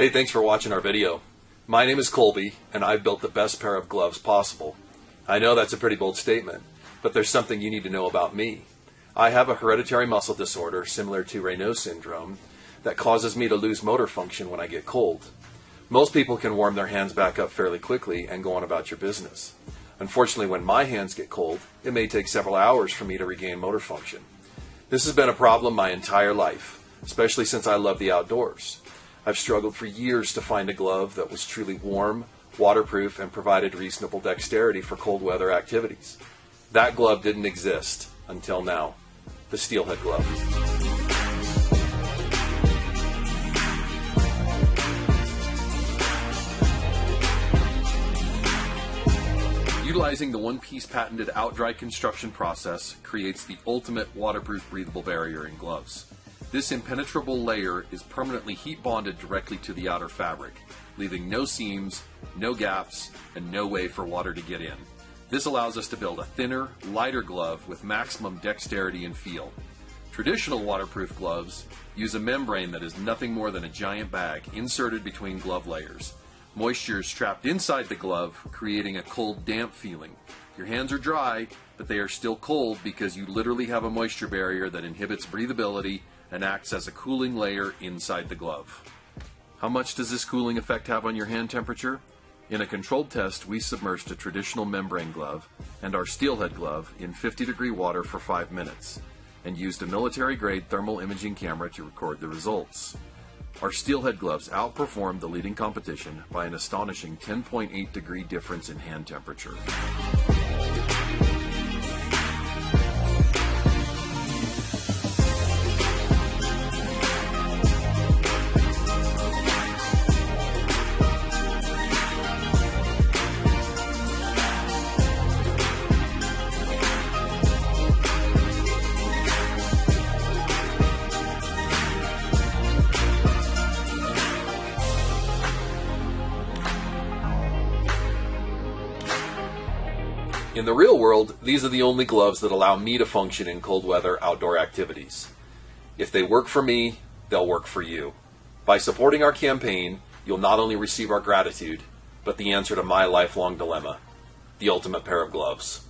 Hey, thanks for watching our video. My name is Colby, and I've built the best pair of gloves possible. I know that's a pretty bold statement, but there's something you need to know about me. I have a hereditary muscle disorder similar to Raynaud's syndrome that causes me to lose motor function when I get cold. Most people can warm their hands back up fairly quickly and go on about your business. Unfortunately, when my hands get cold, it may take several hours for me to regain motor function. This has been a problem my entire life, especially since I love the outdoors. I've struggled for years to find a glove that was truly warm, waterproof, and provided reasonable dexterity for cold weather activities. That glove didn't exist until now, the steelhead glove. Utilizing the one-piece patented out-dry construction process creates the ultimate waterproof breathable barrier in gloves. This impenetrable layer is permanently heat bonded directly to the outer fabric, leaving no seams, no gaps, and no way for water to get in. This allows us to build a thinner, lighter glove with maximum dexterity and feel. Traditional waterproof gloves use a membrane that is nothing more than a giant bag inserted between glove layers. Moisture is trapped inside the glove, creating a cold, damp feeling. Your hands are dry, but they are still cold because you literally have a moisture barrier that inhibits breathability and acts as a cooling layer inside the glove. How much does this cooling effect have on your hand temperature? In a controlled test, we submerged a traditional membrane glove and our steelhead glove in 50-degree water for 5 minutes and used a military-grade thermal imaging camera to record the results. Our steelhead gloves outperformed the leading competition by an astonishing 10.8 degree difference in hand temperature. In the real world, these are the only gloves that allow me to function in cold weather outdoor activities. If they work for me, they'll work for you. By supporting our campaign, you'll not only receive our gratitude, but the answer to my lifelong dilemma, the ultimate pair of gloves.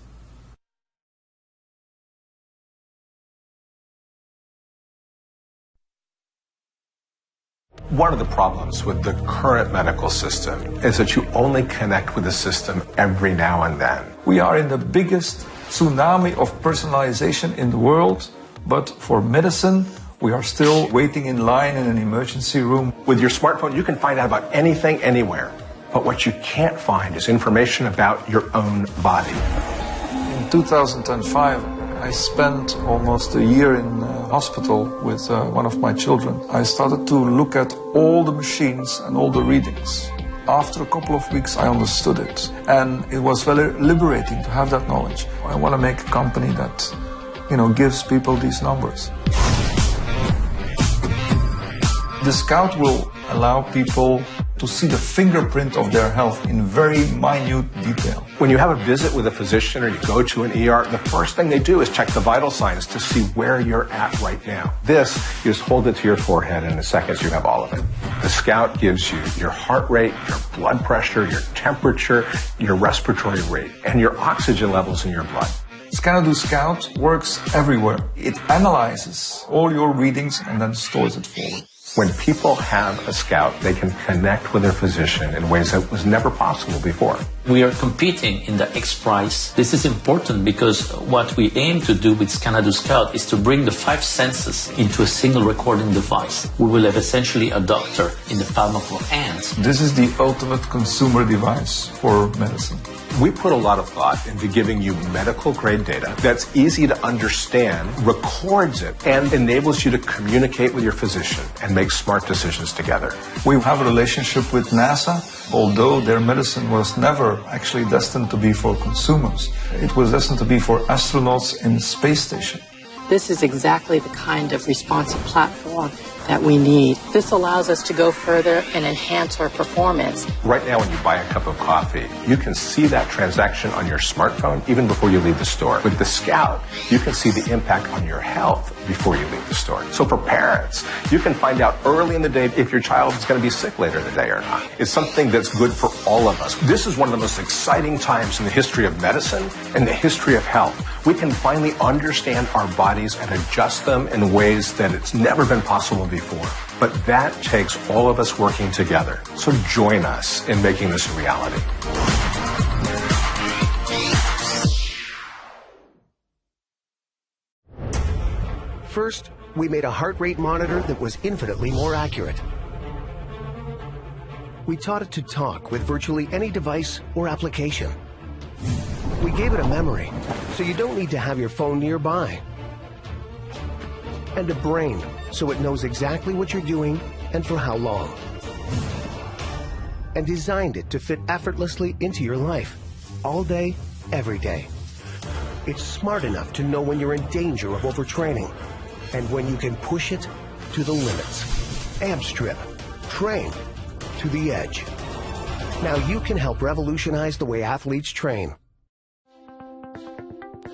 One of the problems with the current medical system is that you only connect with the system every now and then. We are in the biggest tsunami of personalization in the world, but for medicine, we are still waiting in line in an emergency room. With your smartphone, you can find out about anything, anywhere. But what you can't find is information about your own body. In 2005, I spent almost a year in hospital with one of my children. I started to look at all the machines and all the readings. After a couple of weeks, I understood it. And it was very liberating to have that knowledge. I want to make a company that, gives people these numbers. The Scout will allow people to see the fingerprint of their health in very minute detail. When you have a visit with a physician or you go to an ER, the first thing they do is check the vital signs to see where you're at right now. This, you just hold it to your forehead and in seconds you have all of it. The Scout gives you your heart rate, your blood pressure, your temperature, your respiratory rate, and your oxygen levels in your blood. Scanadu Scout works everywhere. It analyzes all your readings and then stores it forward. When people have a Scout, they can connect with their physician in ways that was never possible before. We are competing in the X Prize. This is important because what we aim to do with Scanadu Scout is to bring the 5 senses into a single recording device. We will have essentially a doctor in the palm of our hands. This is the ultimate consumer device for medicine. We put a lot of thought into giving you medical-grade data that's easy to understand, records it, and enables you to communicate with your physician and make smart decisions together. We have a relationship with NASA, although their medicine was never actually destined to be for consumers. It was destined to be for astronauts in the space station. This is exactly the kind of responsive platform that we need. This allows us to go further and enhance our performance. Right now, when you buy a cup of coffee, you can see that transaction on your smartphone even before you leave the store. With the Scout, you can see the impact on your health before you leave the store. So for parents, you can find out early in the day if your child is going to be sick later in the day or not. It's something that's good for all of us. This is one of the most exciting times in the history of medicine and the history of health. We can finally understand our bodies and adjust them in ways that it's never been possible before. But that takes all of us working together. So join us in making this a reality. First, we made a heart rate monitor that was infinitely more accurate. We taught it to talk with virtually any device or application. We gave it a memory, so you don't need to have your phone nearby. And a brain, so it knows exactly what you're doing and for how long. And designed it to fit effortlessly into your life, all day, every day. It's smart enough to know when you're in danger of overtraining, and when you can push it to the limits. Amp-Strip. Train to the edge. Now you can help revolutionize the way athletes train.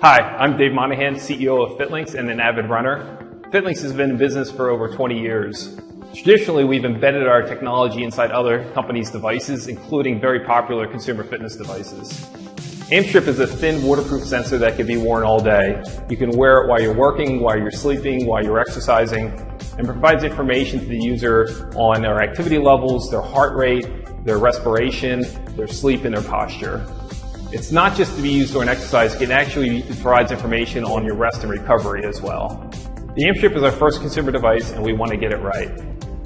Hi, I'm Dave Monahan, CEO of FitLinks and an avid runner. FitLinks has been in business for over 20 years. Traditionally, we've embedded our technology inside other companies' devices, including very popular consumer fitness devices. Amp-Strip is a thin waterproof sensor that can be worn all day. You can wear it while you're working, while you're sleeping, while you're exercising, and provides information to the user on their activity levels, their heart rate, their respiration, their sleep, and their posture. It's not just to be used during exercise, it actually provides information on your rest and recovery as well. The Amp-Strip is our first consumer device and we want to get it right.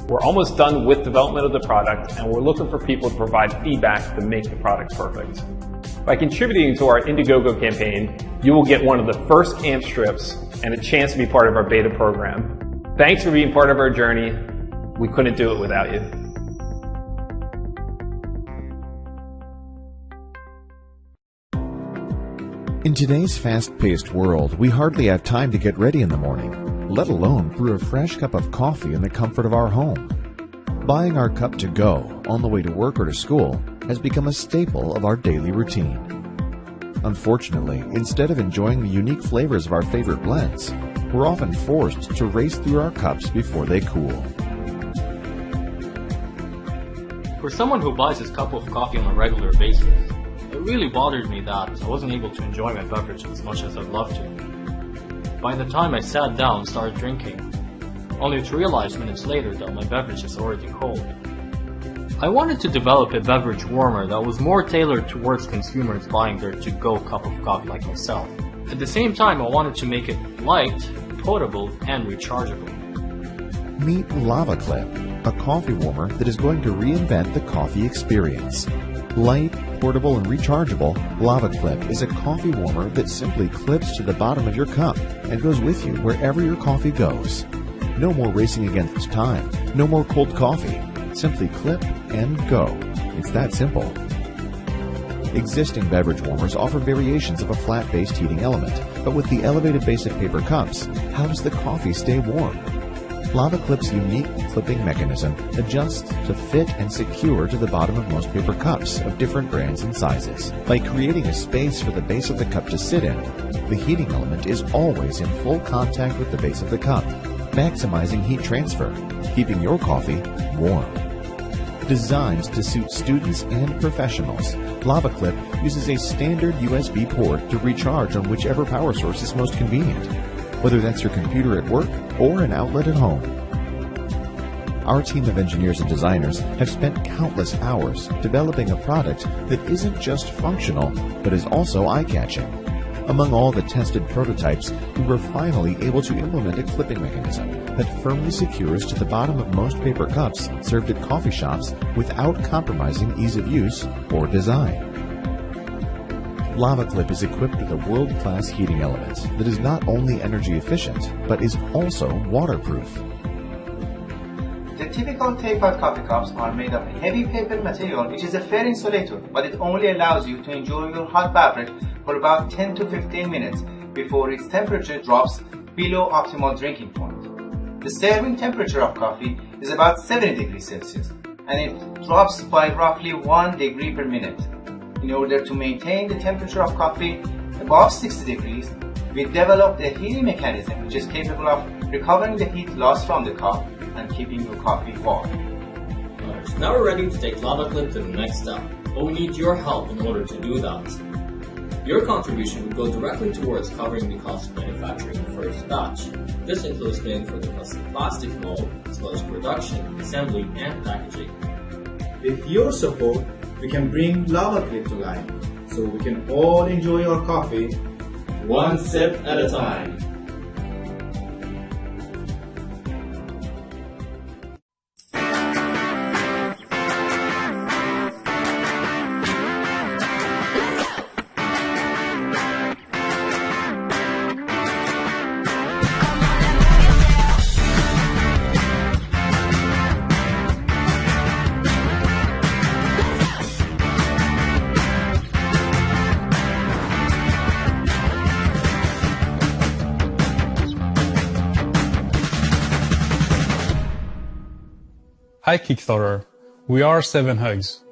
We're almost done with development of the product and we're looking for people to provide feedback to make the product perfect. By contributing to our Indiegogo campaign, you will get one of the first Amp-Strips and a chance to be part of our beta program. Thanks for being part of our journey. We couldn't do it without you. In today's fast-paced world, we hardly have time to get ready in the morning, let alone brew a fresh cup of coffee in the comfort of our home. Buying our cup to go on the way to work or to school has become a staple of our daily routine. Unfortunately, instead of enjoying the unique flavors of our favorite blends, we're often forced to race through our cups before they cool. For someone who buys his cup of coffee on a regular basis, it really bothered me that I wasn't able to enjoy my beverage as much as I'd love to. By the time I sat down and started drinking, only to realize minutes later that my beverage is already cold. I wanted to develop a beverage warmer that was more tailored towards consumers buying their to-go cup of coffee like myself. At the same time, I wanted to make it light, potable, and rechargeable. Meet Lava Clip, a coffee warmer that is going to reinvent the coffee experience. Light, portable, and rechargeable, Lava Clip is a coffee warmer that simply clips to the bottom of your cup and goes with you wherever your coffee goes. No more racing against time, no more cold coffee. Simply clip and go. It's that simple. Existing beverage warmers offer variations of a flat-based heating element, but with the elevated base of paper cups, how does the coffee stay warm? Lava Clip's unique clipping mechanism adjusts to fit and secure to the bottom of most paper cups of different brands and sizes. By creating a space for the base of the cup to sit in, the heating element is always in full contact with the base of the cup, maximizing heat transfer, keeping your coffee warm. Designed to suit students and professionals, Lava Clip uses a standard USB port to recharge on whichever power source is most convenient, whether that's your computer at work or an outlet at home. Our team of engineers and designers have spent countless hours developing a product that isn't just functional, but is also eye-catching. Among all the tested prototypes, we were finally able to implement a clipping mechanism that firmly secures to the bottom of most paper cups served at coffee shops without compromising ease of use or design. Lava Clip is equipped with a world-class heating element that is not only energy efficient, but is also waterproof. The typical take-out coffee cups are made of heavy paper material, which is a fair insulator, but it only allows you to enjoy your hot beverage for about 10 to 15 minutes before its temperature drops below optimal drinking point. The serving temperature of coffee is about 70 degrees Celsius, and it drops by roughly 1 degree per minute. In order to maintain the temperature of coffee above 60 degrees, we developed a heating mechanism which is capable of recovering the heat lost from the cup and keeping your coffee warm. Alright, now we're ready to take Lava Clip to the next step, but we need your help in order to do that. Your contribution would go directly towards covering the cost of manufacturing the first batch. This includes paying for the custom plastic mold, as well as production, assembly, and packaging. With your support, we can bring Lava Clip to life, so we can all enjoy our coffee one sip at a time. Hi Kickstarter, we are 7 Hugs.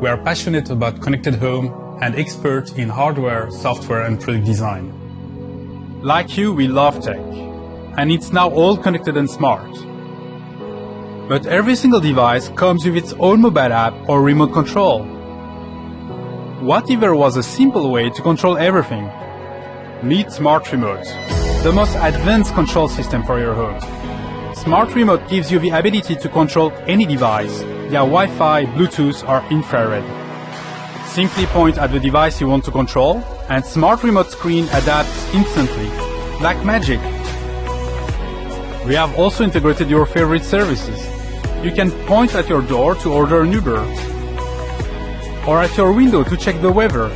We are passionate about connected home and expert in hardware, software and product design. Like you, we love tech, and it's now all connected and smart. But every single device comes with its own mobile app or remote control. What if there was a simple way to control everything? Meet Smart Remote, the most advanced control system for your home. Smart Remote gives you the ability to control any device via Wi-Fi, Bluetooth or infrared. Simply point at the device you want to control and Smart Remote screen adapts instantly, like magic. We have also integrated your favorite services. You can point at your door to order an Uber or at your window to check the weather.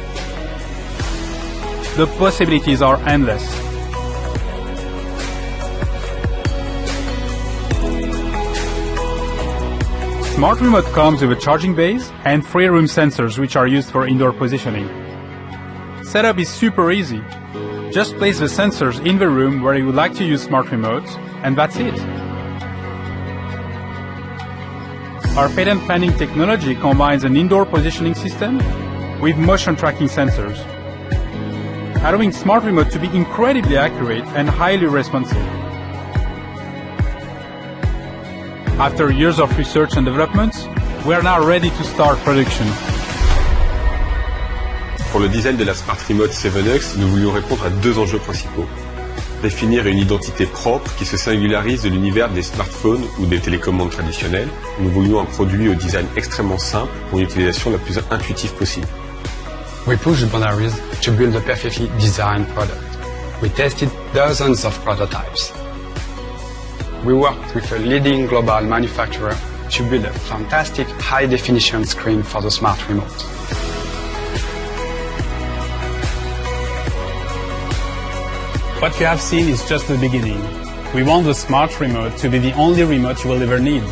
The possibilities are endless. Smart Remote comes with a charging base and 3 room sensors which are used for indoor positioning. Setup is super easy. Just place the sensors in the room where you would like to use Smart Remote, and that's it. Our patent pending technology combines an indoor positioning system with motion tracking sensors, allowing Smart Remote to be incredibly accurate and highly responsive. After years of research and development, we are now ready to start production. Pour le design de la Smart Remote 7X, nous voulions répondre à 2 enjeux principaux. Définir une identité propre qui se singularise de l'univers des smartphones ou des télécommandes traditionnelles. Nous voulions un produit au design extrêmement simple pour une utilisation la plus intuitive possible. We pushed boundaries to build a perfectly designed product. We tested dozens of prototypes. We worked with a leading global manufacturer to build a fantastic high-definition screen for the Smart Remote. What you have seen is just the beginning. We want the Smart Remote to be the only remote you will ever need.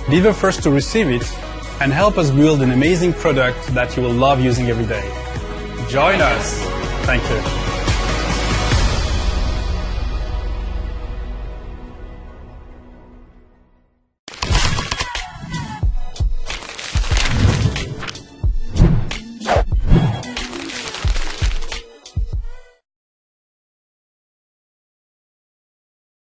Be the first to receive it and help us build an amazing product that you will love using every day. Join us. Thank you.